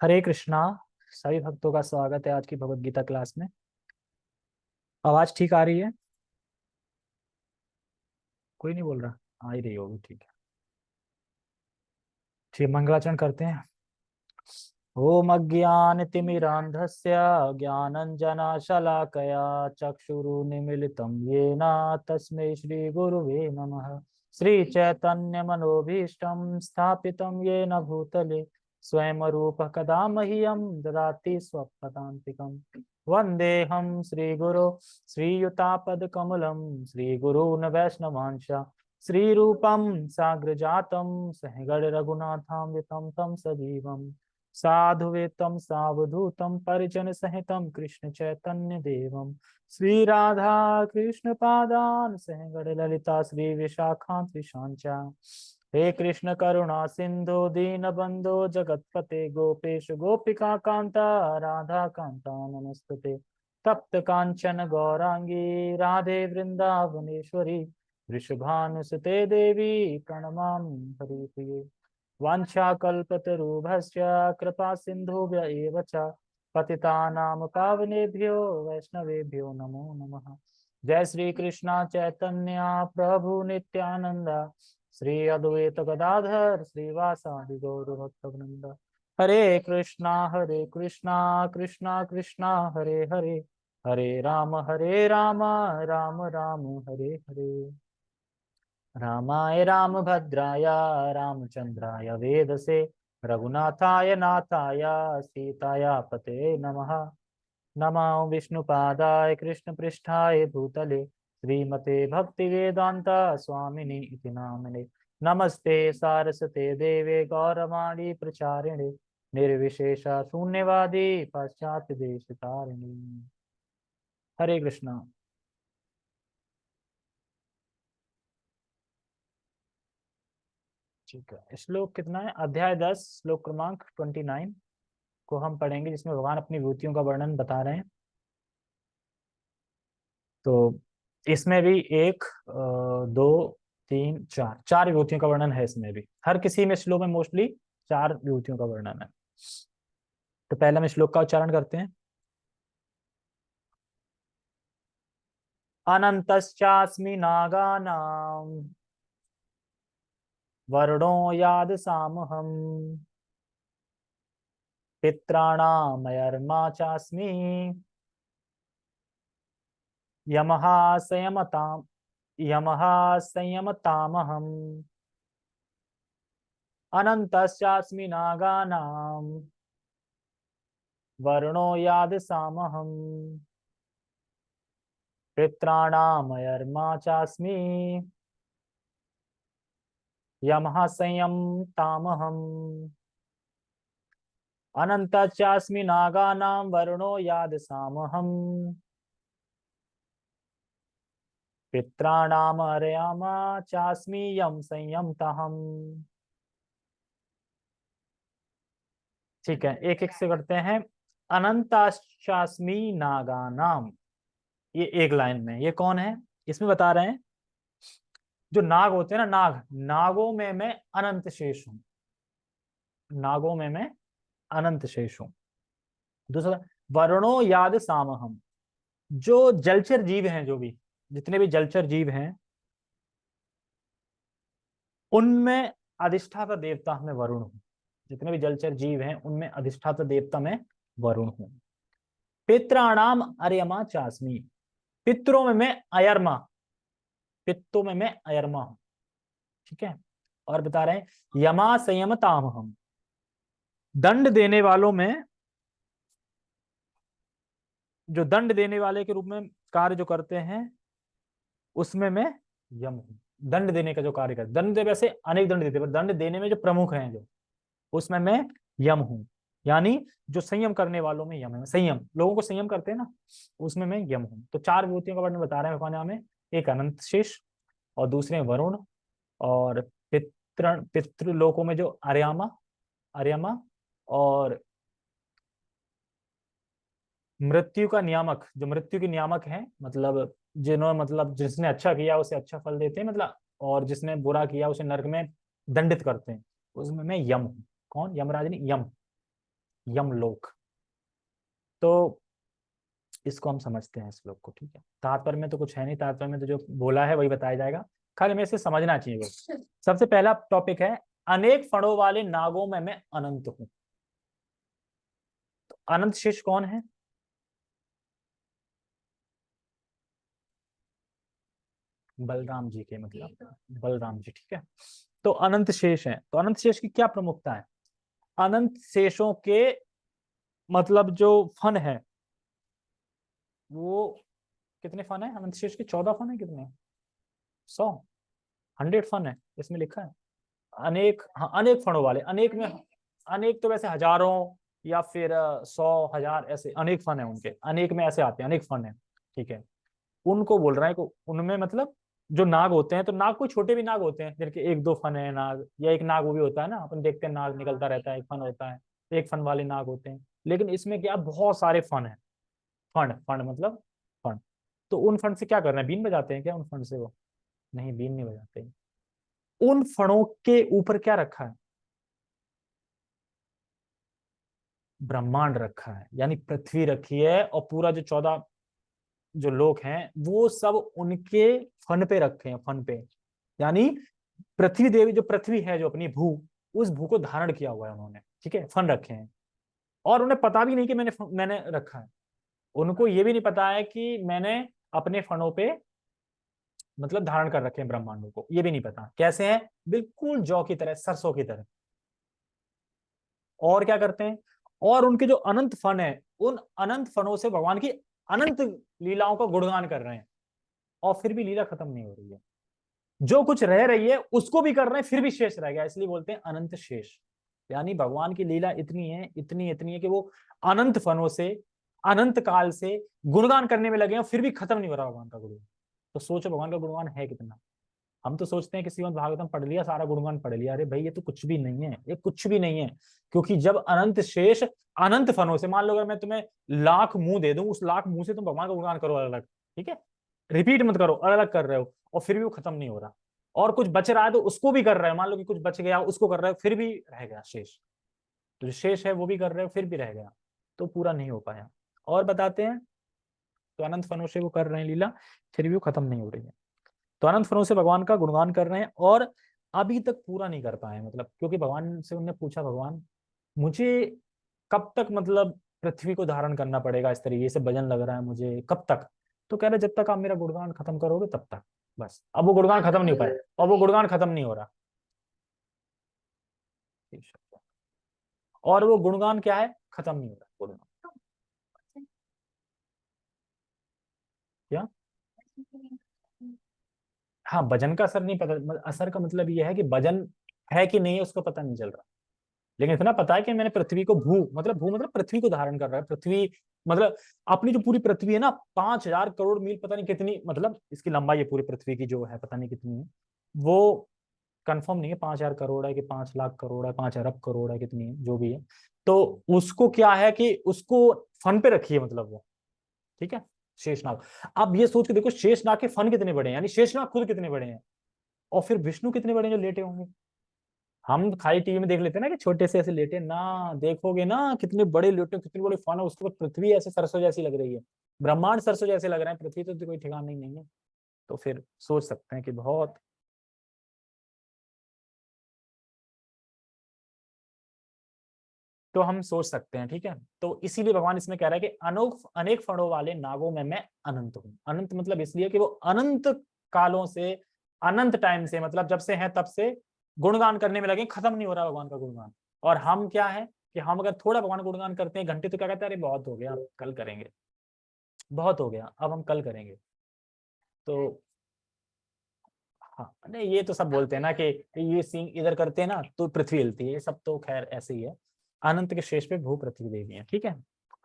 हरे कृष्णा। सभी भक्तों का स्वागत है आज की भगवत गीता क्लास में। आवाज ठीक आ रही है? कोई नहीं बोल रहा? आ ही रही होगी, ठीक है। ठीक, मंगलाचरण करते हैं। ओम अज्ञानतिमिरान्धस्य ज्ञानञ्जनशलाकया चक्षुरुन्मीलितं येन तस्मै श्रीगुरुवे नमः। श्रीचैतन्यमनोभीष्टं स्थापितं येन भूतले स्वयं रूपः कदा मह्यं ददाति स्वपदान्तिकम्। वन्देऽहं श्रीगुरो श्रीयुतापदकमलं श्रीगुरून् वैष्णवांश श्रीरूपं साग्रजातं सहगण रघुनाथान्वितं तं सजीवम् साधुवेतं सावधूतं परिजन सहितं कृष्ण चैतन्य देवं श्री राधा कृष्ण पादान सहगण ललिता श्री विशाखान्ति शांचा। हे कृष्ण करुणा सिंधु दीन बंधो जगतपते गोपेश गोपिका कांता राधा कांता नमस्तुते। तप्त कांचन गौरांगी राधे वृंदावनेश्वरी वृषभानुसुते देवी प्रणमामि हरिप्रिये। वाञ्छाकल्पतरुभ्यश्च कृपा सिन्धुभ्य एव च पतितानां पावनेभ्यो वैष्णवेभ्यो नमो नमः। जय श्री कृष्णा चैतन्य प्रभु नित्यानंद श्री अद्वैत गदाधर श्रीवासादि गौर भक्तवृंद। हरे कृष्णा कृष्णा कृष्णा हरे हरे हरे राम राम राम हरे हरे। रामाय रामभद्राय रामचंद्राय वेदसे रघुनाथाय नाथाय सीताया पते नमः। नमो विष्णुपादाय कृष्णपृष्ठाय भूतले श्रीमते भक्तिवेदांत स्वामिनि इति नामने। नमस्ते सारस्वते देवे गौरवाणी प्रचारिणे निर्विशेष शून्यवादी पाश्चात्य देश तारिणी। हरे कृष्णा। ठीक है, श्लोक कितना है? अध्याय 10 श्लोक क्रमांक 29 को हम पढ़ेंगे, जिसमें भगवान अपनी विभूतियों का वर्णन बता रहे हैं। तो इसमें भी एक दो तीन चार चार विभूतियों का वर्णन है। इसमें भी हर किसी में श्लोक में मोस्टली चार विभूतियों का वर्णन है। तो पहले हम श्लोक का उच्चारण करते हैं। अनंतश्चास्मि नागानां वर्णो याद सामहम् पित्राणामयर्मा चास्मि यमः संयमताम् यमः संयमतामहम्। अनन्तश्चास्मि नागानां वर्णो याद सामहम् पित्राणामयर्मा चास्मि यमः संयमतामहम्। अनन्तश्चास्मि नागानां वर्णो याद सामहम् पित्राणामर्यामा चास्मि यम संयमताहम्। ठीक है, एक एक से करते हैं। अनंताश्चास्मि नागानाम, ये एक लाइन में ये कौन है? इसमें बता रहे हैं जो नाग होते हैं ना, नागों में मैं अनंत शेष हूं। नागों में मैं अनंत शेष हूं। दूसरा, वर्णो याद सामहम, जो जलचर जीव हैं, जो भी जितने भी जलचर जीव हैं उनमें अधिष्ठाता देवता मैं वरुण हूं। जितने भी जलचर जीव हैं उनमें अधिष्ठाता देवता मैं वरुण हूं। पित्राणाम अर्यमा चास्मी, पितरों में मैं अयरमा, पित्तों में मैं अयरमा हूं। ठीक है। और बता रहे हैं यमा संयमताम हम, दंड देने वालों में, जो दंड देने वाले के रूप में कार्य जो करते हैं उसमें मैं यम हूं। दंड देने का जो कार्य करते, दंड वैसे अनेक दंड देते, पर दंड देने में जो प्रमुख हैं जो, उसमें मैं यम हूं। यानी जो संयम करने वालों में यम है। संयम, लोगों को संयम करते हैं ना, उसमें मैं यम हूं। तो चार विभूतियों का वर्णन बता रहे हैं भगवान यहाँ में। एक अनंत शेष, और दूसरे वरुण, और पितृलोकों में जो अर्यामा अर्यमा, और मृत्यु का नियामक, जो मृत्यु के नियामक हैं, मतलब जिन्होंने, मतलब जिसने अच्छा किया उसे अच्छा फल देते हैं, मतलब, और जिसने बुरा किया उसे नरक में दंडित करते हैं, उसमें मैं यम हूं। कौन? यमराज नहीं, यम। यमलोक। तो इसको हम समझते हैं श्लोक को, ठीक है। तात्पर्य में तो कुछ है नहीं, तात्पर्य में तो जो बोला है वही बताया जाएगा, खाली हमें इसे समझना चाहिए वो। सबसे पहला टॉपिक है अनेक फणों वाले नागों में मैं अनंत हूं। तो अनंत शेष कौन है? बलराम जी के, मतलब बलराम जी, ठीक है। तो अनंत शेष है, तो अनंत शेष की क्या प्रमुखता है? अनंत शेषों के मतलब जो फन है वो कितने फन है अनंत शेष के? 14 फन है, कितने? 100, 100 फन है इसमें लिखा है। अनेक, हाँ अनेक फणों वाले, अनेक में अनेक तो वैसे हजारों या फिर 100 1000 ऐसे अनेक फन है उनके, अनेक में ऐसे आते हैं, अनेक फन है, ठीक है। उनको बोल रहा है को उनमें मतलब जो नाग होते हैं, तो नाग कोई छोटे भी नाग होते हैं जिनके 1 2 फन है नाग, या एक नाग वो भी होता है ना, अपन देखते हैं नाग निकलता रहता है, एक फन होता है, एक फन वाले नाग होते हैं। लेकिन इसमें क्या, बहुत सारे फन है। फंड, फंड मतलब फंड। तो उन फंड से क्या करना है? बीन बजाते हैं क्या उन फंड से वो? नहीं, बीन नहीं बजाते। उन फणों के ऊपर क्या रखा है? ब्रह्मांड रखा है, यानी पृथ्वी रखी है, और पूरा जो 14 जो लोक हैं वो सब उनके फन पे रखे हैं, फन पे। यानी पृथ्वी देवी, जो पृथ्वी है जो अपनी भू, उस भू को धारण किया हुआ है उन्होंने, ठीक है, फन रखे हैं। और उन्हें पता भी नहीं कि मैंने मैंने रखा है। उनको ये भी नहीं पता है कि मैंने अपने फनों पे मतलब धारण कर रखे हैं ब्रह्मांडों को, ये भी नहीं पता कैसे हैं, बिल्कुल जौ की तरह, सरसों की तरह। और क्या करते हैं? और उनके जो अनंत फन है, उन अनंत फनों से भगवान की अनंत लीलाओं का गुणगान कर रहे हैं, और फिर भी लीला खत्म नहीं हो रही है। जो कुछ रह रही है उसको भी कर रहे हैं, फिर भी शेष रह गया, इसलिए बोलते हैं अनंत शेष। यानी भगवान की लीला इतनी है, इतनी इतनी है कि वो अनंत फनों से, अनंत काल से गुणगान करने में लगे हैं, फिर भी खत्म नहीं हो रहा भगवान का गुणगान। तो सोचो भगवान का गुणगान है कितना। हम तो सोचते हैं कि श्रीमद् भागवतम पढ़ लिया, सारा गुणगान पढ़ लिया, अरे भाई ये तो कुछ भी नहीं है, ये कुछ भी नहीं है। क्योंकि जब अनंत शेष अनंत फनों से, मान लो अगर मैं तुम्हें लाख मुंह दे दूं, उस लाख मुंह से तुम भगवान का गुणगान करो अलग अलग, ठीक है, रिपीट मत करो, अलग अलग कर रहे हो, और फिर भी वो खत्म नहीं हो रहा। और कुछ बच रहा है तो उसको भी कर रहे हो, मान लो कि कुछ बच गया उसको कर रहे हो, फिर भी रह गया शेष। तो जो शेष है वो भी कर रहे हो, फिर भी रह गया, तो पूरा नहीं हो पाया। और बताते हैं, तो अनंत फनों से वो कर रहे हैं लीला, फिर भी वो खत्म नहीं हो रही है। तो अनंत फनों से भगवान का गुणगान कर रहे हैं, और अभी तक पूरा नहीं कर पाए, मतलब क्योंकि भगवान से उन्होंने पूछा, भगवान मुझे कब तक मतलब पृथ्वी को धारण करना पड़ेगा, इस तरीके से भजन लग रहा है मुझे, कब तक? तो कह रहे जब तक आप मेरा गुणगान खत्म करोगे तब तक। बस अब वो गुणगान खत्म नहीं हो पाए, और वो गुणगान खत्म नहीं हो रहा। और वो गुणगान क्या है, खत्म नहीं हो रहा गुणगान। क्या? हाँ, भजन का असर नहीं पता, असर का मतलब ये है कि भजन है कि नहीं है उसको पता नहीं चल रहा। लेकिन इतना पता है कि मैंने पृथ्वी को, भू मतलब पृथ्वी को धारण कर रहा है, पृथ्वी मतलब अपनी जो पूरी पृथ्वी है ना, 5000 करोड़ मील, पता नहीं कितनी मतलब इसकी लंबाई है पूरी पृथ्वी की जो है, पता नहीं कितनी है वो, कंफर्म नहीं है 5000 करोड़ है कि 5 लाख करोड़ है, 5 अरब करोड़ है, कितनी है जो भी है। तो उसको क्या है कि उसको फन पे रखी है मतलब वो, ठीक है, शेषनाग। अब ये सोच के देखो शेषनाग के फन कितने बड़े हैं, यानी शेषनाग खुद कितने बड़े हैं, और फिर विष्णु कितने बड़े हैं जो लेटे होंगे। हम खाली टीवी में देख लेते हैं ना कि छोटे से ऐसे लेटे ना, देखोगे ना कितने बड़े लेटे, कितने बड़े फन है, उसके बाद पृथ्वी ऐसे सरसों जैसी लग रही है, ब्रह्मांड सरसों जैसे लग रहे हैं, पृथ्वी तो कोई ठिकाना ही नहीं है। तो फिर सोच सकते हैं कि बहुत, तो हम सोच सकते हैं, ठीक है। तो इसीलिए भगवान इसमें कह रहा है कि अनेक फणों वाले नागों में मैं अनंत हूं। अनंत मतलब इसलिए कि वो अनंत कालों से, अनंत टाइम से, मतलब जब से है तब से गुणगान करने में लगे, खत्म नहीं हो रहा भगवान का गुणगान। और हम क्या है कि हम अगर थोड़ा भगवान का गुणगान करते हैं घंटे, तो क्या कहते हैं, अरे बहुत हो गया, कल करेंगे, बहुत हो गया, अब हम कल करेंगे। तो हाँ, नहीं ये तो सब बोलते हैं ना कि ये सीन इधर करते हैं ना तो पृथ्वी हिलती है, ये सब तो खैर ऐसे ही है। अनंत के शेष पे भू पृथ्वी देवी है, ठीक है।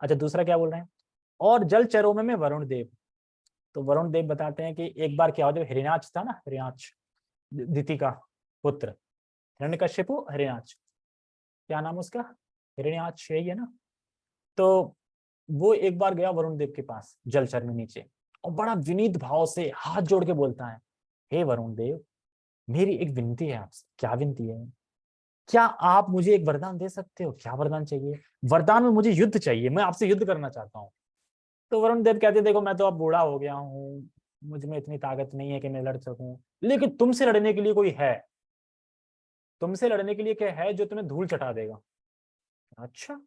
अच्छा, दूसरा क्या बोल रहे हैं? और जल चरों में वरुण देव। तो वरुण देव बताते हैं कि एक बार क्या हो, जब हिरण्याक्ष था ना, हिरण्याक्ष दिति का पुत्र, हिरण्यकश्यपु हिरण्याक्ष, क्या नाम उसका, हिरण्याक्ष यही है ना। तो वो एक बार गया वरुण देव के पास जलचर में नीचे, और बड़ा विनीत भाव से हाथ जोड़ के बोलता है, हे वरुण देव, मेरी एक विनती है आपसे। क्या विनती है? क्या आप मुझे एक वरदान दे सकते हो? क्या वरदान चाहिए? वरदान में मुझे युद्ध चाहिए, मैं आपसे युद्ध करना चाहता हूँ। तो वरुण देव कहते देखो मैं तो अब बूढ़ा हो गया हूँ, मुझ में इतनी ताकत नहीं है कि मैं लड़ सकूं, लेकिन तुमसे लड़ने के लिए कोई है, तुमसे लड़ने के लिए क्या है जो तुम्हें धूल चटा देगा। अच्छा,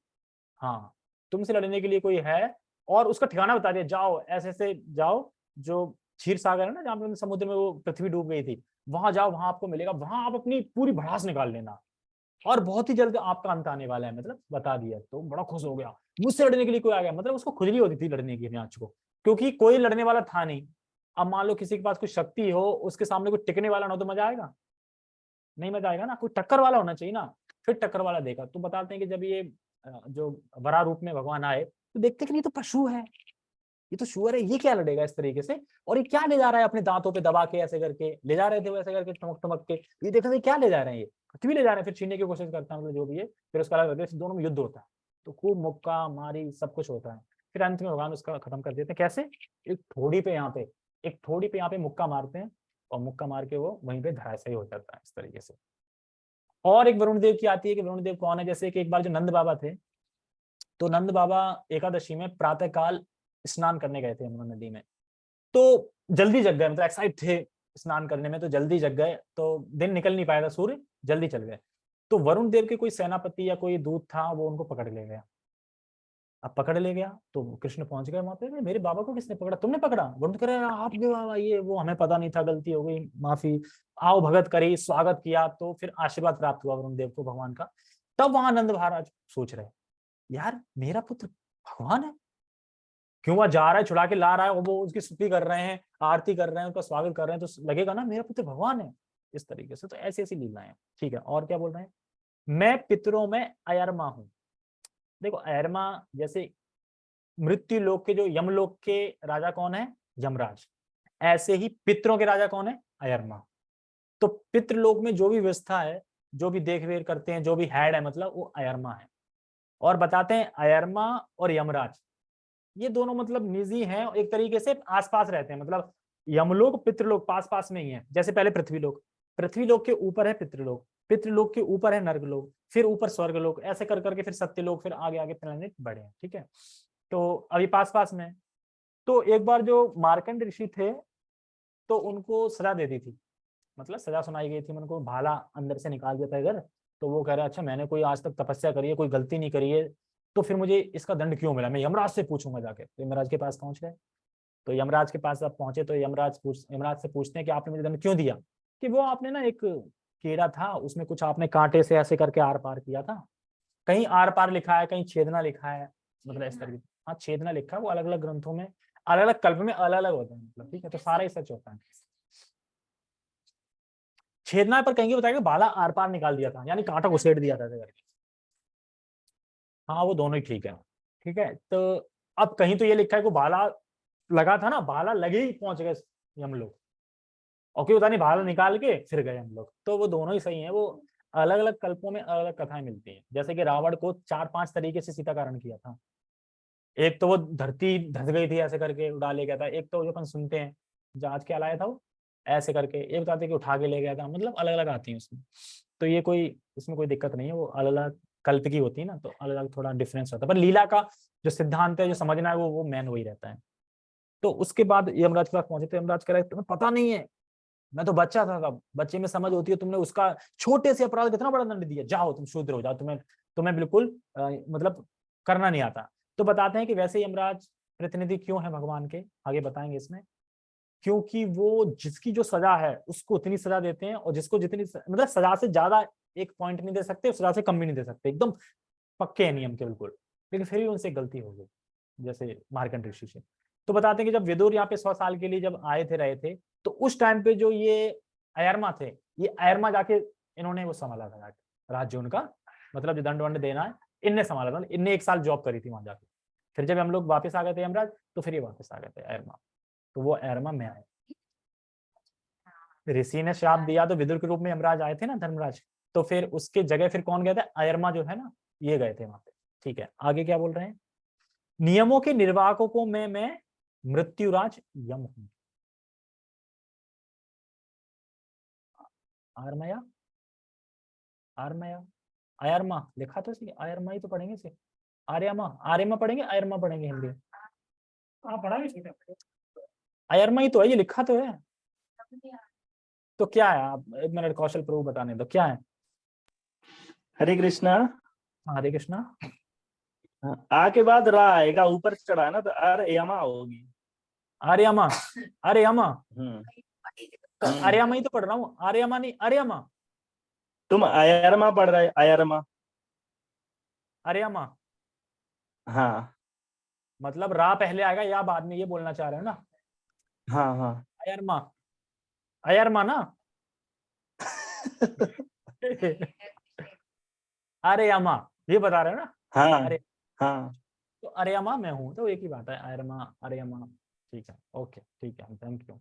हाँ, तुमसे लड़ने के लिए कोई है, और उसका ठिकाना बता दिया, जाओ ऐसे ऐसे जाओ, जो क्षीर सागर है ना जहाँ पे समुद्र में वो पृथ्वी डूब गई थी, वहां जाओ, वहां आपको मिलेगा, वहां आप अपनी पूरी भड़ास निकाल लेना, और बहुत ही जल्द आपका अंत आने वाला है, मतलब बता दिया। तो बड़ा खुश हो गया, मुझसे लड़ने के लिए कोई आ गया, मतलब उसको खुजली होती थी लड़ने की मैच को, क्योंकि कोई लड़ने वाला था नहीं। अब मान लो किसी के पास कोई शक्ति हो, उसके सामने कोई टिकने वाला ना हो, तो मजा आएगा? नहीं मजा आएगा ना, कोई टक्कर वाला होना चाहिए ना। फिर टक्कर वाला देखा, तो बताते हैं कि जब ये जो वराह रूप में भगवान आए, तो देखते कि नहीं तो पशु है, ये तो शुअर है, ये क्या लड़ेगा इस तरीके से, और ये क्या ले जा रहा है अपने दांतों पे दबा के, ऐसे करके ले जा रहे थे, वैसे करके टमक टमक के, ये देखा था क्या ले जा रहे हैं, ये पृथ्वी ले जा रहे हैं, फिर छीनने की कोशिश करता है, मतलब जो भी है, फिर उसका अलग रहता है, दोनों में युद्ध होता है, तो खूब मुक्का मारी सब कुछ होता है, फिर अंत में भगवान उसका खत्म कर देते हैं। कैसे? एक थोड़ी पे यहाँ पे, एक थोड़ी पे यहाँ पे मुक्का मारते हैं, और मुक्का मार के वो वहीं पे धराशायी हो जाता है इस तरीके से। और एक वरुण देव की आती है कि वरुण देव कौन है, जैसे कि एक बार जो नंद बाबा थे, तो नंद बाबा एकादशी में प्रातः काल स्नान करने गए थे यमुना नदी में, तो जल्दी जग गए, मतलब एक्साइट थे स्नान करने में, तो जल्दी जग गए, तो दिन निकल नहीं पाया था सूर्य, जल्दी चल गए, तो वरुण देव के कोई सेनापति या कोई दूत था, वो उनको पकड़ ले गया। अब पकड़ ले गया तो कृष्ण पहुंच गए वहां पे, मेरे बाबा को किसने पकड़ा? तुमने पकड़ा? वरुण कह रहे आपके बाबा, ये वो हमें पता नहीं था, गलती हो गई, माफी। आओ भगत करी, स्वागत किया, तो फिर आशीर्वाद प्राप्त हुआ वरुण देव को भगवान का। तब वहां नंद महाराज सोच रहे, यार मेरा पुत्र भगवान है, क्यों वह जा रहा है, छुड़ा के ला रहा है, और वो उसकी स्तुति कर रहे हैं, आरती कर रहे हैं, उसका स्वागत कर रहे हैं, तो लगेगा ना मेरा पुत्र भगवान है, इस तरीके से। तो ऐसी ऐसी लीलाएं हैं। ठीक है, और क्या बोल रहे हैं? मैं पितरों में अयरमा हूं। देखो अयरमा, जैसे मृत्यु लोक के जो यमलोक के राजा कौन है? यमराज। ऐसे ही पितरों के राजा कौन है? अयरमा। तो पितृलोक में जो भी व्यवस्था है, जो भी देख रेख करते हैं, जो भी हेड है, मतलब वो अयरमा है। और बताते हैं अयरमा और यमराज, ये दोनों मतलब निजी हैं, एक तरीके से आसपास रहते हैं, मतलब यमलोक पितृलोक पास पास में ही है। जैसे पहले पृथ्वीलोक, पृथ्वीलोक के ऊपर है पितृलोक, पितृलोक के ऊपर है नर्कलोक, फिर ऊपर स्वर्गलोक, ऐसे कर करके फिर सत्यलोक, फिर आगे आगे प्लेनेट बढ़े हैं। ठीक है, तो अभी पास पास में। तो एक बार जो मार्कंड ऋषि थे, तो उनको सजा दे दी थी, मतलब सजा सुनाई गई थी, उनको भाला अंदर से निकाल देता है अगर, तो वो कह रहा है अच्छा मैंने कोई आज तक तपस्या करी है, कोई गलती नहीं करी है, तो फिर मुझे इसका दंड क्यों मिला, मैं यमराज से पूछूंगा जाके। तो यमराज के पास पहुंच गए, तो यमराज के पास जब पहुंचे, तो यमराज से पूछते हैं कि आपने मुझे दंड क्यों दिया? कि वो आपने ना एक कीड़ा था, उसमें कुछ आपने कांटे से ऐसे करके आर पार किया था, कहीं आर पार लिखा है, कहीं छेदना लिखा है, मतलब इस तरीके। हाँ छेदना लिखा है, वो अलग अलग ग्रंथों में अलग अलग कल्प में अलग अलग होता है, मतलब ठीक है, तो सारा ही सच होता है। छेदना पर कहीं बताएगा बाला आर पार निकाल दिया था, यानी कांटा घुसेड़ दिया था ऐसे करके। हाँ वो दोनों ही ठीक है। ठीक है, तो अब कहीं तो ये लिखा है कि भाला लगा था ना, भाला लगे ही पहुंच गए हम लोग, और क्यों पता नहीं भाला निकाल के फिर गए हम लोग, तो वो दोनों ही सही है। वो अलग अलग कल्पों में अलग अलग कथाएं मिलती हैं, जैसे कि रावण को 4-5 तरीके से सीता का हरण किया था। एक तो वो धरती धस गई थी ऐसे करके उड़ा ले गया था, एक तो जो अपन सुनते हैं जहाज के लाया था वो ऐसे करके, एक बताते कि उठा के ले गया था, मतलब अलग अलग आती है उसमें। तो ये कोई इसमें कोई दिक्कत नहीं है, वो अलग अलग कल्प की होती है ना, तो अलग अलग थोड़ा डिफरेंस होता है, पर लीला का जो सिद्धांत है, जो समझना है, वो मेन वही रहता है। तो उसके बाद यमराज के पास पहुंचे, तो यमराज कह रहा है तुम्हें पता नहीं है, मैं तो बच्चा था तब, बच्चे में समझ होती है, तुमने उसका छोटे से अपराध कितना बड़ा दंड दिया, जाओ तुम शूद्र हो जाओ, तुम्हें तुम्हें बिल्कुल मतलब करना नहीं आता। तो बताते हैं कि वैसे यमराज प्रतिनिधि क्यों है भगवान के, आगे बताएंगे इसमें। क्योंकि वो जिसकी जो सजा है उसको उतनी सजा देते हैं, और जिसको जितनी मतलब सजा से ज्यादा एक पॉइंट नहीं दे सकते, सजा से कम भी नहीं दे सकते, एकदम पक्के हैं नियम के बिल्कुल। लेकिन फिर भी उनसे गलती हो गई, जैसे मार्कंड ऋषि से। तो बताते हैं कि जब विदुर यहाँ पे 100 साल के लिए जब आए थे रहे थे, तो उस टाइम पे जो ये अयरमा थे, ये अयरमा जाके इन्होंने वो संभाला था जाके राज्य उनका, मतलब जो दंड वंड देना है इनने संभाला था, इनने 1 साल जॉब करी थी वहां जाके। फिर जब हम लोग वापस आ गए थे यमराज, तो फिर ये वापस आ गए थे अयरमा, तो वो अयरमा में आए। ऋषि ने श्राप दिया तो विदुर के रूप में यमराज आए थे ना धर्मराज, तो फिर उसके जगह फिर कौन गए थे? अयरमा जो है ना, ये गए थे वहां पे। ठीक है, आगे क्या बोल रहे हैं? नियमों के निर्वाहकों में मैं मृत्युराज यम हूं। आरमया आर्मया, आयरमा लिखा तो सही, आयरमा ही तो पढ़ेंगे से, आर्यमा, आर्यमा पढ़ेंगे, आयरमा पढ़ेंगे हिंदी। हाँ पढ़ा भी सीखा। आयरमा ही तो है, ये लिखा तो है। तो क्या है, आप एक मिनट कौशल प्रभु बताने दो क्या है। हरे कृष्णा। हरे कृष्णा। आ के बाद रा आएगा, ऊपर चढ़ा है ना तो यमा होगी। आर्यमा, आर्यमा, आर्यमा ही तो पढ़ रहा हूँ, आर्यमा नहीं, आर्यमा। तुम आयरमा पढ़ रहे, आयरमा। आर्यमा हाँ मतलब रा पहले आएगा या बाद में, ये बोलना चाह रहे हो ना। हाँ हाँ। आयरमा, आयरमा ना। आर्यमा ये बता रहे हो ना। हाँ अरे हाँ। तो आर्यमा मैं हूँ, तो एक ही बात है, आर्यमा आर्यमा। ठीक है, ओके ठीक है, थैंक यू।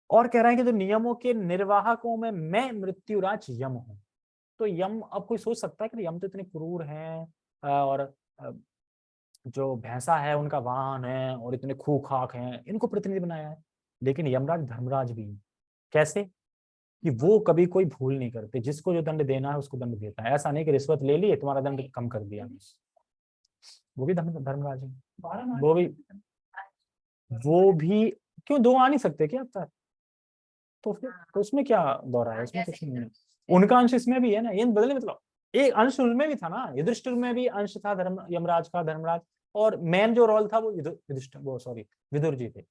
और कह रहे हैं कि जो नियमों के निर्वाहकों में मैं मृत्युराज यम हूं। तो यम, अब कोई सोच सकता है कि यम तो इतने क्रूर हैं, और जो भैंसा है उनका वाहन है, और इतने खूखाक हैं, इनको प्रतिनिधि बनाया है। लेकिन यमराज धर्मराज भी है। कैसे कि वो कभी कोई भूल नहीं करते, जिसको जो दंड देना है उसको दंड देता है। ऐसा नहीं कि रिश्वत ले ली तुम्हारा दंड कम कर दिया। वो भी धर्मराज है। वो भी क्यों, दो आ नहीं सकते क्या अब तक? तो फिर तो उसमें क्या दौरा है, उसमें कुछ नहीं है। उनका अंश इसमें भी है ना, ये बदले मतलब एक अंश उनमें भी था ना, युधिष्ठिर में भी अंश था धर्म यमराज का, धर्मराज। और मेन जो रोल था वो युधिष्ठिर, वो सॉरी विदुर जी थे।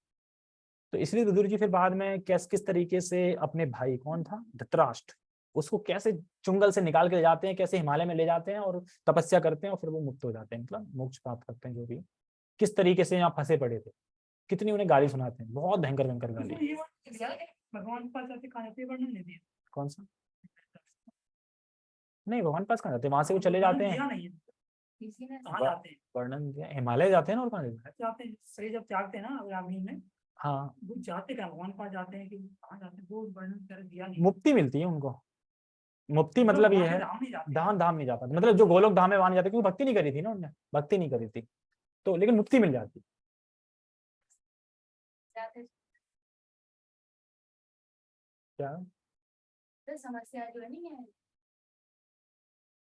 तो इसलिए विदुर जी फिर बाद में किस तरीके से अपने भाई, कौन था, धृतराष्ट्र, उसको कैसे चुंगल से निकाल के ले जाते हैं, कैसे हिमालय में ले जाते हैं और तपस्या करते हैं, और फिर वो मुक्त हो जाते हैं, मतलब मोक्ष प्राप्त करते हैं, जो भी किस तरीके से यहाँ फंसे पड़े थे। कितनी उन्हें गाली सुनाते हैं, बहुत भयंकर भयंकर गाली। भगवान के पास जाते कहां पे वर्णन नहीं दिया। कौन सा? नहीं, भगवान पास कहाँ जाते हैं, वहां से वो चले जाते हैं। कहाँ जाते हैं? वर्णन दिया, हिमालय जाते हैं ना, और कहाँ जाते हैं, शरीर जब त्यागते हैं ना अग्नि में, हाँ, वो जाते क्या भगवान पास जाते हैं कि कहाँ जाते हैं, वो वर्णन कर दिया नहीं। मुक्ति मिलती है उनको। मुक्ति मतलब ये है, धाम नहीं जाते। धाम धाम नहीं जा पाते, मतलब जो गोलोक धाम में वहां नहीं जाते, क्योंकि भक्ति नहीं करी थी ना उन्होंने, भक्ति नहीं करी थी। तो लेकिन मुक्ति मिल जाती। क्या? तो समस्या जो है नहीं है।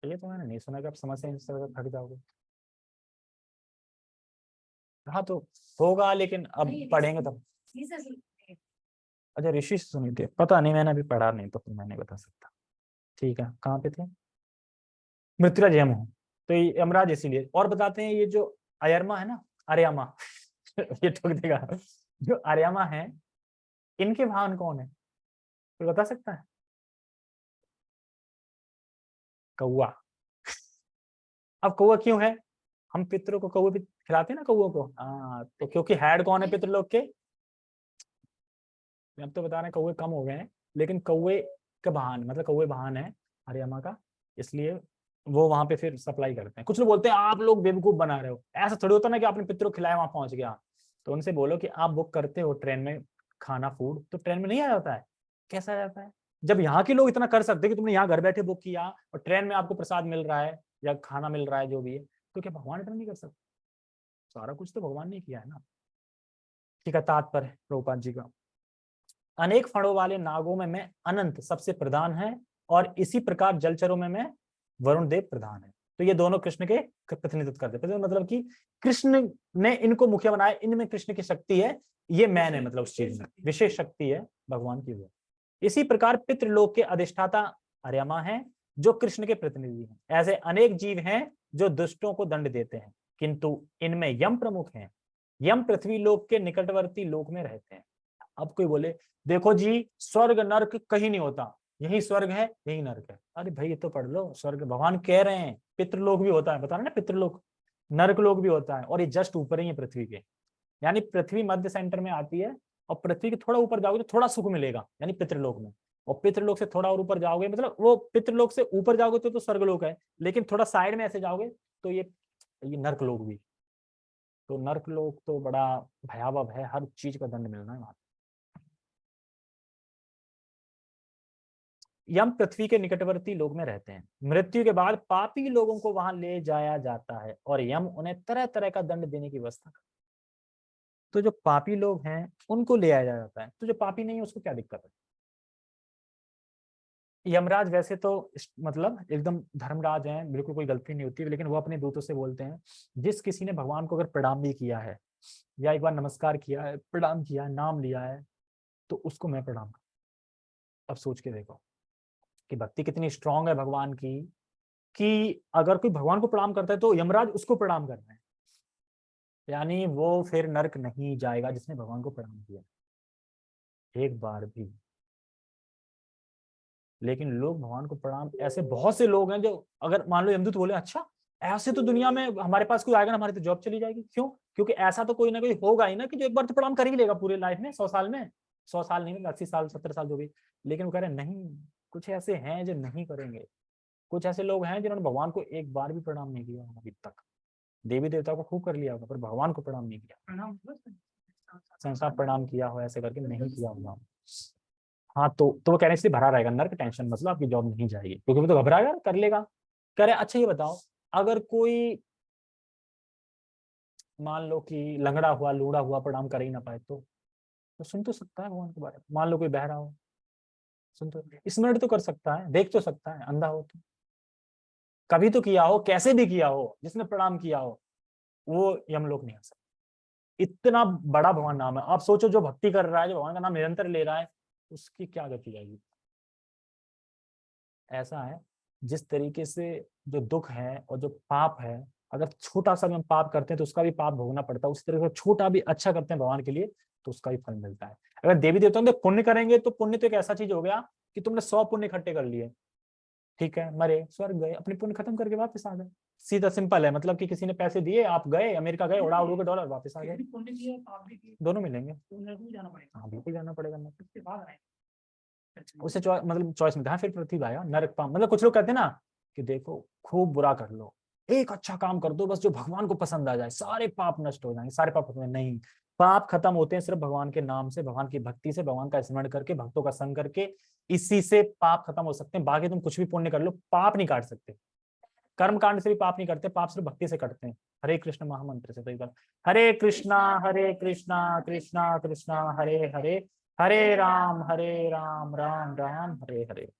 ये तो मैंने नहीं सुना कि आप समस्या इस तरह थक जाओगे। हाँ तो होगा, लेकिन अब पढ़ेंगे तब। अच्छा, ऋषि से सुनी थी, पता नहीं, मैंने अभी पढ़ा नहीं तो फिर मैं नहीं बता सकता। ठीक है, कहाँ पे थे? मृत्युराज यम हो, तो ये यमराज इसीलिए। और बताते हैं ये जो अयरमा है ना, आर्यमा ये ठोक देगा। जो आर्यमा है, इनके वाहन कौन है, कोई बता सकता है? कौआ। अब कौआ क्यों है? हम पितरों को कौए भी खिलाते हैं ना, कौओं को। हाँ, तो क्योंकि हेड कौन है पितृलोक के? अब तो बता रहे हैं कौए कम हो गए हैं, लेकिन कौए का वाहन, मतलब कौए वाहन है हरियाणा का, इसलिए वो वहां पे फिर सप्लाई करते हैं। कुछ लोग बोलते हैं आप लोग बेवकूफ बना रहे हो, ऐसा थोड़ी होता ना कि आपने पितरों को खिलाया वहां पहुंच गया। तो उनसे बोलो कि आप बुक करते हो ट्रेन में खाना, फूड, तो ट्रेन में नहीं आ जाता है? कैसा आ जाता है? जब यहाँ के लोग इतना कर सकते हैं कि तुमने यहाँ घर बैठे बुक किया और ट्रेन में आपको प्रसाद मिल रहा है या खाना मिल रहा है, जो भी है, तो क्या भगवान इतना नहीं कर सकते? सारा कुछ तो भगवान ने किया है ना। ठीक है, तात्पर्य प्रभुपाद जी का, अनेक फणों वाले नागों में मैं अनंत सबसे प्रधान है, और इसी प्रकार जलचरों में मैं वरुण देव प्रधान है। तो ये दोनों कृष्ण के प्रतिनिधित्व करते हैं, मतलब कि कृष्ण ने इनको मुखिया बनाया, इनमें कृष्ण की शक्ति है, ये मैन है, मतलब उस चीज में विशेष शक्ति है भगवान की। वो इसी प्रकार पितृलोक के अधिष्ठाता अर्यमा है, जो कृष्ण के प्रतिनिधि हैं। ऐसे अनेक जीव हैं जो दुष्टों को दंड देते हैं, किंतु इनमें यम प्रमुख हैं। यम पृथ्वी लोक के निकटवर्ती लोक में रहते हैं। अब कोई बोले देखो जी, स्वर्ग नर्क कहीं नहीं होता, यही स्वर्ग है यही नर्क है। अरे भाई ये तो पढ़ लो, स्वर्ग भगवान कह रहे हैं, पितृलोक भी होता है, बता रहे ना, पितृलोक, नर्क लोक भी होता है, और ये जस्ट ऊपर ही है पृथ्वी के। यानी पृथ्वी मध्य सेंटर में आती है, और पृथ्वी के थोड़ा ऊपर जाओगे तो थोड़ा सुख मिलेगा, यानी पितृलोक में। और पितृलोक से थोड़ा और ऊपर जाओगे, मतलब वो पितृलोक से ऊपर जाओगे तो स्वर्गलोक है, लेकिन थोड़ा साइड में ऐसे जाओगे तो ये नर्क लोक भी। तो नर्क लोक तो बड़ा भयावह है, हर चीज का दंड मिलना है वहां। यम पृथ्वी के निकटवर्ती लोक में रहते हैं। मृत्यु के बाद पापी लोगों को वहां ले जाया जाता है, और यम उन्हें तरह तरह का दंड देने की व्यवस्था करता है। तो जो पापी लोग हैं उनको ले आया जाता है, तो जो पापी नहीं है उसको क्या दिक्कत है? यमराज वैसे तो मतलब एकदम धर्मराज हैं, बिल्कुल कोई गलती नहीं होती, लेकिन वो अपने दूतों से बोलते हैं जिस किसी ने भगवान को अगर प्रणाम भी किया है या एक बार नमस्कार किया है, प्रणाम किया है, नाम लिया है, तो उसको मैं प्रणाम करूं। अब सोच के देखो कि भक्ति कितनी स्ट्रांग है भगवान की, कि अगर कोई भगवान को प्रणाम करता है तो यमराज उसको प्रणाम कर रहे हैं, यानी वो फिर नरक नहीं जाएगा जिसने भगवान को प्रणाम किया एक बार भी। लेकिन लोग भगवान को प्रणाम, ऐसे बहुत से लोग हैं जो अगर मान लो यमदूत बोले अच्छा ऐसे तो दुनिया में हमारे पास कोई आएगा ना, हमारी तो जॉब चली जाएगी, क्यों? क्योंकि ऐसा तो कोई ना कोई होगा ही ना कि जो एक बार तो प्रणाम कर ही लेगा पूरे लाइफ में, 100 साल में, 100 साल नहीं, 80 साल 70 साल जो भी। लेकिन वो कह रहे हैं नहीं, कुछ ऐसे हैं जो नहीं करेंगे, कुछ ऐसे लोग हैं जिन्होंने भगवान को एक बार भी प्रणाम नहीं किया अभी तक। देवी देवता को खूब कर लिया होगा पर भगवान को प्रणाम नहीं किया, प्रणाम संसार प्रणाम किया हो ऐसे करके नहीं किया होगा। हाँ तो वो कह रहे हैं इसलिए भरा रहेगा नर्क, टेंशन मतलब आपकी जॉब नहीं जाएगी, क्योंकि वो तो घबराएगा कर लेगा। कह रहे अच्छा ये बताओ, अगर कोई मान लो कि लंगड़ा हुआ लूड़ा हुआ प्रणाम कर ही ना पाए तो सुन तो सकता है भगवान के बारे में। मान लो कोई बहरा हो, सुन तो स्मरण तो कर सकता है, देख तो सकता है, अंधा हो तो कभी तो किया हो, कैसे भी किया हो, जिसने प्रणाम किया हो वो यमलोक नहीं आ सकता। इतना बड़ा भगवान नाम है। आप सोचो जो भक्ति कर रहा है, जो भगवान का नाम निरंतर ले रहा है, उसकी क्या गति जाएगी। ऐसा है जिस तरीके से जो दुख है और जो पाप है, अगर छोटा सा भी हम पाप करते हैं तो उसका भी पाप भोगना पड़ता है, उसी तरह से छोटा भी अच्छा करते हैं भगवान के लिए तो उसका भी फल मिलता है। अगर देवी देवताओं ने पुण्य करेंगे तो पुण्य तो एक ऐसा चीज हो गया कि तुमने 100 पुण्य इकट्ठे कर लिए, ठीक है, मरे स्वर्ग गए, अपने पुण्य खत्म करके वापस आ गए। सीधा सिंपल है, मतलब कि किसी ने पैसे दिए, आप गए अमेरिका गए, उड़ा उड़ू के डॉलर वापस आ गए, पुण्य किया पाप भी किया दोनों मिलेंगे। तो नरक में जाना पड़ेगा। हाँ बिल्कुल जाना पड़ेगा ना, उसके बाद आए उससे मतलब चॉइस मिलता है, फिर पृथ्वी आएगा नरक पाप। मतलब कुछ लोग कहते हैं ना कि देखो खूब बुरा कर लो, एक अच्छा काम कर दो बस जो भगवान को पसंद आ जाए, सारे पाप नष्ट हो जाएंगे, सारे पाप खत्म। नहीं, पाप खत्म होते हैं सिर्फ भगवान के नाम से, भगवान की भक्ति से, भगवान का स्मरण करके, भक्तों का संग करके, इसी से पाप खत्म हो सकते हैं। बाकी तुम कुछ भी पुण्य कर लो, पाप नहीं काट सकते। कर्म कांड से भी पाप नहीं करते, पाप सिर्फ भक्ति से कटते हैं। हरे कृष्ण महामंत्र से। तो एक बार हरे कृष्णा कृष्णा कृष्णा हरे हरे, हरे राम राम राम हरे हरे।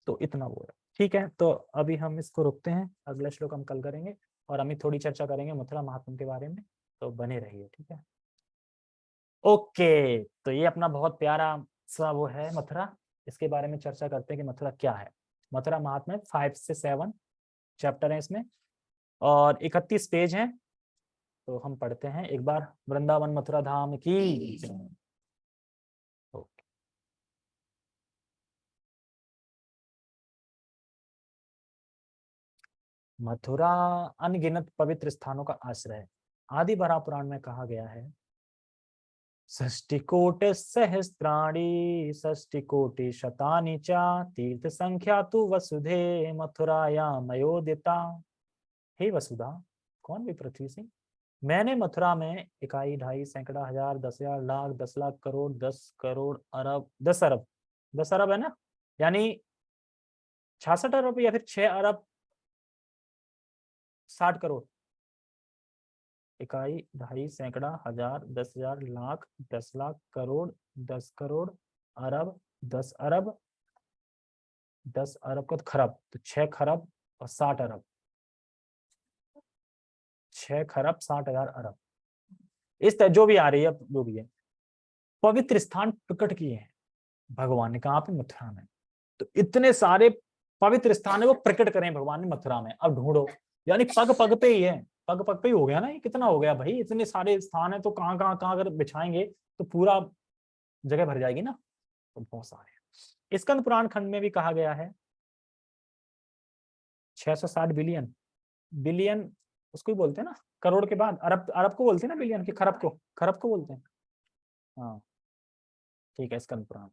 तो इतना वो है, ठीक है। तो अभी हम इसको रुकते हैं, अगला श्लोक हम कल करेंगे और हम थोड़ी चर्चा करेंगे मथुरा महात्म्य के बारे में, तो बने रहिए, ठीक है। ओके, तो ये अपना बहुत प्यारा सा वो है मथुरा, इसके बारे में चर्चा करते हैं कि मथुरा क्या है। मथुरा महात्म्य 5 से 7 चैप्टर है इसमें और 31 पेज हैं। तो हम पढ़ते हैं एक बार। वृंदावन मथुरा धाम की जय। ओके। मथुरा अनगिनत पवित्र स्थानों का आश्रय है। आदि बरा पुराण में कहा गया है, षष्टिकोटि सहस्त्राणि षष्टिकोटि शतानि च तीर्थ संख्या तु वसुधे मथुराया मयोदिता। हे वसुधा, कौन भी पृथ्वी सिंह, मैंने मथुरा में इकाई ढाई सैकड़ा हजार 10,000 लाख 10 लाख करोड़ 10 करोड़ अरब 10 अरब 10 अरब है ना, यानी 66 अरब या फिर 6 अरब 60 करोड़। इकाई ढाई सैकड़ा हजार 10,000 लाख 10 लाख करोड़ 10 करोड़ अरब 10 अरब 10 अरब का तो खरब, तो 6 खरब और 60 अरब, 6 खरब 60,000 अरब, इस तरह जो भी आ रही है, जो भी है। पवित्र स्थान प्रकट किए हैं भगवान ने, कहा पे मथुरा में। तो इतने सारे पवित्र स्थान है वो प्रकट करें भगवान ने मथुरा में। अब ढूंढो, यानी पग पग पे ही है, पग पग पे ही हो गया ना, ये कितना हो गया भाई, इतने सारे स्थान है तो कहाँ अगर बिछाएंगे तो पूरा जगह भर जाएगी ना, तो बहुत सारे हैं। स्कंद पुराण खंड में भी कहा गया है 660 बिलियन, बिलियन उसको ही बोलते हैं ना, करोड़ के बाद अरब, अरब को बोलते हैं ना बिलियन, की खरब को बोलते हैं। हाँ ठीक है, स्कंद पुराण।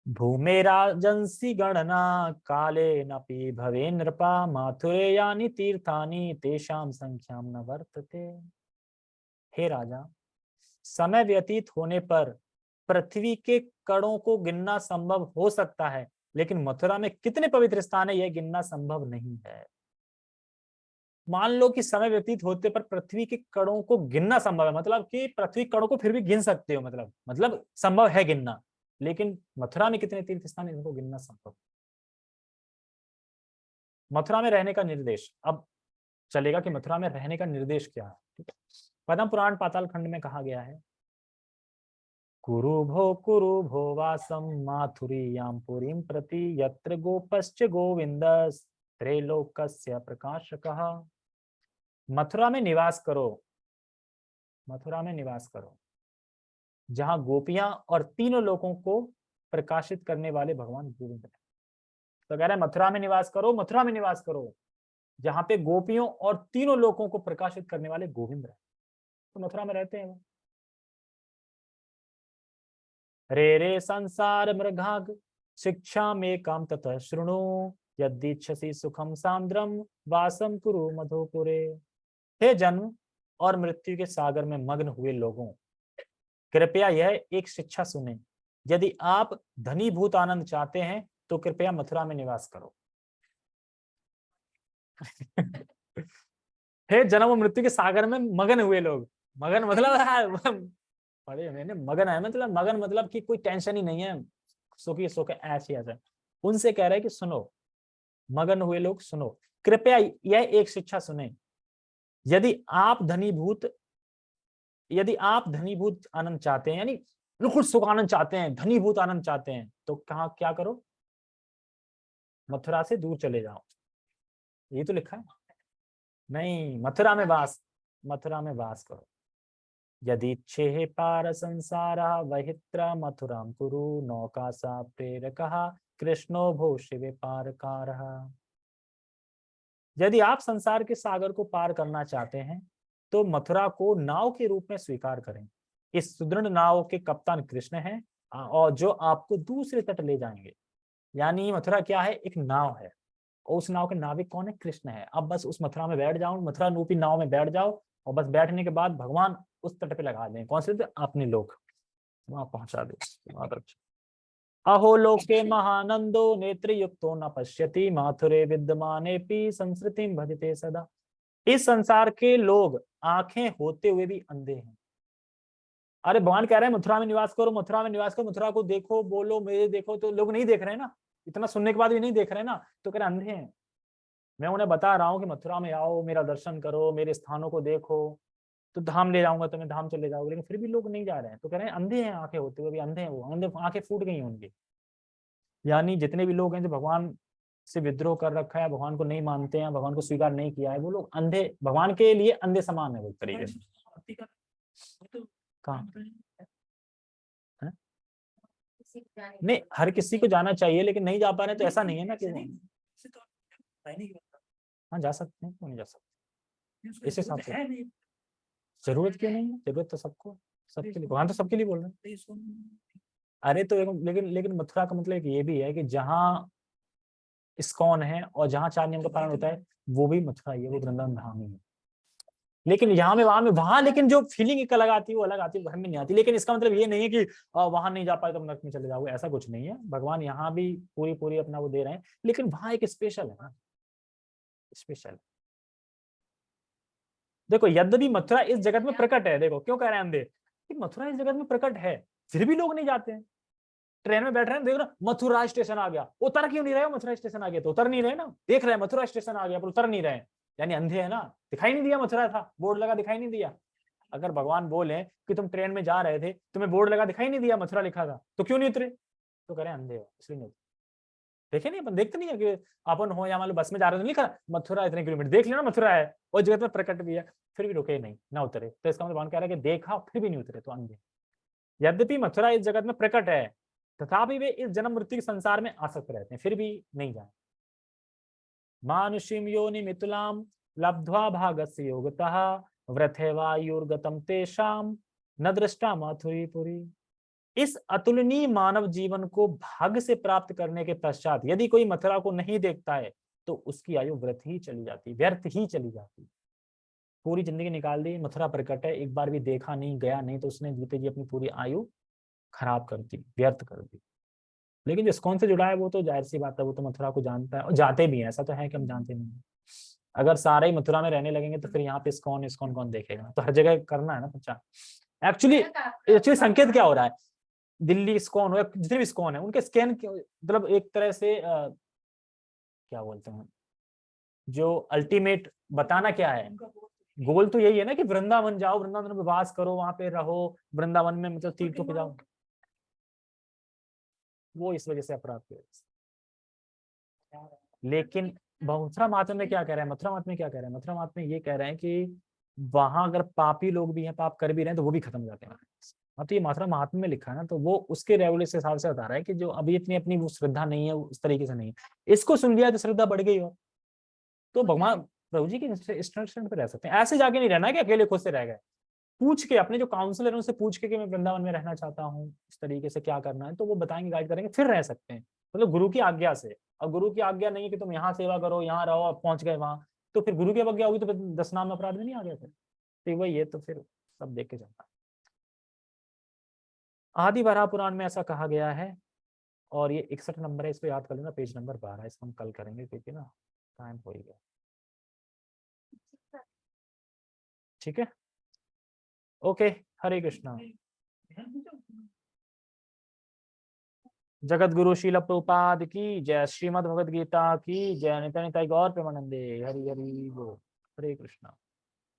भूमेराजंसि गणना काले नपि भवे नृपा माथुरे यानि तीर्थानि तेषां संख्याम न वर्तते। हे राजा, समय व्यतीत होने पर पृथ्वी के कणों को गिनना संभव हो सकता है, लेकिन मथुरा में कितने पवित्र स्थान है यह गिनना संभव नहीं है। मान लो कि समय व्यतीत होते पर पृथ्वी के कणों को गिनना संभव है, मतलब कि पृथ्वी कणों को फिर भी गिन सकते हो, मतलब संभव है गिनना, लेकिन मथुरा में कितने तीर्थ स्थान इनको गिनना संभव। मथुरा में रहने का निर्देश अब चलेगा कि मथुरा में रहने का निर्देश क्या है। ठीक है, पद्म पुराण पाताल खंड में कहा गया है, कुरु भो वासम माथुरीयां पुरीं प्रति यत्र गोपश्च गोविंदस् त्रैलोक्यस्य प्रकाशकः। मथुरा में निवास करो, मथुरा में निवास करो जहां गोपियां और तीनों लोगों को प्रकाशित करने वाले भगवान गोविंद हैं। तो कह रहे हैं मथुरा में निवास करो, मथुरा में निवास करो जहां पे गोपियों और तीनों लोगों को प्रकाशित करने वाले गोविंद हैं। तो मथुरा में रहते हैं वो। रे रे संसार मृगाग शिक्षा में काम ततः शृणु यदीच्छसि सुखम सांद्रम वासम कुरु मधुपुरे। हे जन्म और मृत्यु के सागर में मग्न हुए लोगों, कृपया यह एक शिक्षा सुने, यदि आप धनीभूत आनंद चाहते हैं तो कृपया मथुरा में निवास करो। हे जन्म और मृत्यु के सागर में मगन हुए लोग, मगन मतलब पढ़े मैंने, मगन है मतलब, मगन मतलब कि कोई टेंशन ही नहीं है, सुखी सुख ऐसे ऐसा। उनसे कह रहे हैं कि सुनो, मगन हुए लोग सुनो, कृपया यह एक शिक्षा सुने, यदि आप धनीभूत आनंद चाहते हैं, यानी बिल्कुल सुख आनंद चाहते हैं, धनीभूत आनंद चाहते हैं, तो कहाँ क्या करो, मथुरा से दूर चले जाओ। ये तो लिखा है नहीं, मथुरा में वास करो। यदि छे पार संसारा वहित्र मथुराम कुरु नौका सा प्रेरकः कृष्णो भो शिवे पारकारः। यदि आप संसार के सागर को पार करना चाहते हैं तो मथुरा को नाव के रूप में स्वीकार करें। इस सुदृढ़ नाव के कप्तान कृष्ण हैं और जो आपको दूसरे तट ले जाएंगे। यानी मथुरा क्या है, एक नाव है और उस नाव के नाविक कौन है, कृष्ण है। अब बस उस मथुरा में बैठ जाओ, मथुरा रूपी नाव में बैठ जाओ और बस बैठने के बाद भगवान उस तट पे लगा दें। कौन से, अपने लोग वहां पहुंचा दे। अहो लोके महानंदो नेत्र युक्तो न पश्यति माथुरे विद्यमानेपि संस्कृतिं भजते सदा। इस संसार के लोग आंखें होते हुए भी अंधे हैं। अरे भगवान कह रहे हैं मथुरा में निवास करो, मथुरा में निवास करो, मथुरा को देखो, बोलो मेरे देखो, तो लोग नहीं देख रहे हैं ना, इतना सुनने के बाद भी नहीं देख रहे हैं ना, तो कह रहे अंधे हैं। मैं उन्हें बता रहा हूँ कि मथुरा में आओ, मेरा दर्शन करो, मेरे स्थानों को देखो, तो धाम ले जाऊंगा तुम्हें, धाम चले जाओगे, लेकिन फिर भी लोग नहीं जा रहे हैं। तो कह रहे हैं अंधे हैं, आंखें होते हुए भी अंधे हैं, वो अंधे, आंखें फूट गई हैं उनकी। यानी जितने भी लोग हैं जो भगवान से विद्रोह कर रखा है, भगवान को नहीं मानते हैं, भगवान को स्वीकार नहीं किया है, वो लोग अंधे, भगवान के लिए अंधे समान है वो तरीके से। कहाँ नहीं, हर किसी को जाना चाहिए, लेकिन नहीं जा पा रहे तो ऐसा नहीं है ना कि हाँ जा सकते हैं, क्यों नहीं जा सकते, इस हिसाब से जरूरत क्यों नहीं है, जरूरत तो सबको, सबके लिए, भगवान तो सबके लिए बोल रहे हैं। अरे तो लेकिन मथुरा का मतलब ये भी है कि जहाँ इस्कॉन है और जहाँ 4 नियम का पालन होता है वो भी मथुरा ही है, वो वृंदावन धाम ही है। लेकिन यहाँ में वहां लेकिन जो फीलिंग एक अलग आती है वो अलग आती है, घर में नहीं आती। लेकिन इसका मतलब ये नहीं है कि वहां नहीं जा पाए तो नरक में चले जाओगे, ऐसा कुछ नहीं है। भगवान यहाँ भी पूरी अपना वो दे रहे हैं, लेकिन वहां एक स्पेशल है ना, स्पेशल। देखो यद्यपि मथुरा इस जगत में प्रकट है, देखो क्यों कह रहे हैं अंधे कि मथुरा इस जगत में प्रकट है, फिर भी लोग नहीं जाते हैं। ट्रेन में बैठ रहे हैं, देख रहे मथुरा स्टेशन आ गया, उतर क्यों नहीं रहे हो, मथुरा स्टेशन आ गया तो उतर नहीं रहे ना, देख रहे हैं मथुरा स्टेशन आ गया पर उतर नहीं रहे, यानी अंधे है ना, दिखाई नहीं दिया मथुरा था, बोर्ड लगा दिखाई नहीं दिया। अगर भगवान बोले कि तुम ट्रेन में जा रहे थे, तुम्हें बोर्ड लगा दिखाई नहीं दिया, मथुरा लिखा था, तो क्यों नहीं उतरे, तो कह रहे अंधे हो इसलिए नहीं उतरे। देखे नहीं, अपन देखते नहीं है कि अपन हो या मान लो बस में जा रहे हो, लिखा मथुरा इतने किलोमीटर, देख लेना मथुरा है और जगत में प्रकट भी है, फिर भी रुके नहीं, ना उतरे, तो इसका मतलब भगवान कह रहा है कि देखा फिर भी नहीं उतरे तो अंधे। यद्यपि मथुरा इस जगत में प्रकट है तथापि वे इस जन्म मृत्यु के संसार में आसक्त रहते हैं, फिर भी नहीं जाए। मानुषीम योनि मितुलाम लब्ध्वा भागस्य योगतः वृथैवायुर्गतम तेषाम न दृष्टा माथुरीपुरी। इस अतुलनीय मानव जीवन को भाग्य से प्राप्त करने के पश्चात यदि कोई मथुरा को नहीं देखता है तो उसकी आयु व्यर्थ ही चली जाती, व्यर्थ ही चली जाती। पूरी जिंदगी निकाल दी, मथुरा प्रकट है, एक बार भी देखा नहीं, गया नहीं, तो उसने जीते जी अपनी पूरी आयु खराब कर दी, व्यर्थ कर दी। लेकिन जो इस्कॉन से जुड़ा है वो तो जाहिर सी बात है, वो तो मथुरा को जानता है और जाते भी हैं, ऐसा तो है कि हम जानते नहीं। अगर सारे ही मथुरा में रहने लगेंगे तो फिर यहाँ पे इस्कॉन कौन देखेगा, तो हर जगह करना है ना प्रचार। एक्चुअली संकेत क्या हो रहा है, दिल्ली इस्कॉन हो या जितने भी इस्कॉन है उनके स्कैन मतलब एक तरह से क्या बोलते हैं, जो अल्टीमेट बताना क्या है, गोल तो यही है ना कि वृंदावन जाओ, वृंदावन में वास करो, वहां पे रहो, वृंदावन में मतलब तीर्थों पे जाओ। वो इस वजह से अपराध की वजह से। लेकिन मथुरा महात्म्य में क्या कह रहे हैं, मथुरा महात्म्य में क्या कह रहे हैं, मथुरा महात्म्य में ये कह रहे हैं कि वहां अगर पापी लोग भी हैं, पाप कर भी रहे हैं, तो वो भी खत्म हो जाते हैं। अब तो ये मथुरा महात्म्य में लिखा है ना, तो वो उसके रेगुलर के हिसाब से बता रहा है कि जो अभी इतनी अपनी वो श्रद्धा नहीं है, उस तरीके से नहीं है, इसको सुन लिया तो श्रद्धा बढ़ गई हो, तो भगवान प्रभु जी के इंस्ट्रक्शन पे रह सकते हैं। ऐसे जाके नहीं रहना है कि अकेले खुद से रह गए, पूछ के अपने जो काउंसलर है उनसे पूछ के कि मैं वृंदावन में रहना चाहता हूँ, इस तरीके से क्या करना है, तो वो बताएंगे, गाइड करेंगे, फिर रह सकते हैं, मतलब गुरु की आज्ञा से। और गुरु की आज्ञा नहीं है कि तुम यहाँ सेवा करो, यहाँ रहो, अब पहुंच गए वहां, तो फिर गुरु की आज्ञा होगी तो फिर 10 नाम अपराध में नहीं आ गए फिर, तो वही है, तो फिर सब देख के चलना। आदि वराह पुराण में ऐसा कहा गया है, और ये 61 नंबर है, इसको याद कर लेना, पेज नंबर 12, इसको हम कल करेंगे क्योंकि ना टाइम हो ही गया। ठीक है, ओके, हरे कृष्णा। जगत गुरु श्रील प्रभुपाद की जय, श्रीमद् भगवद गीता की जय, नित्यानंद गौर प्रेमानंदे, हरि हरि बोल, हरे कृष्णा।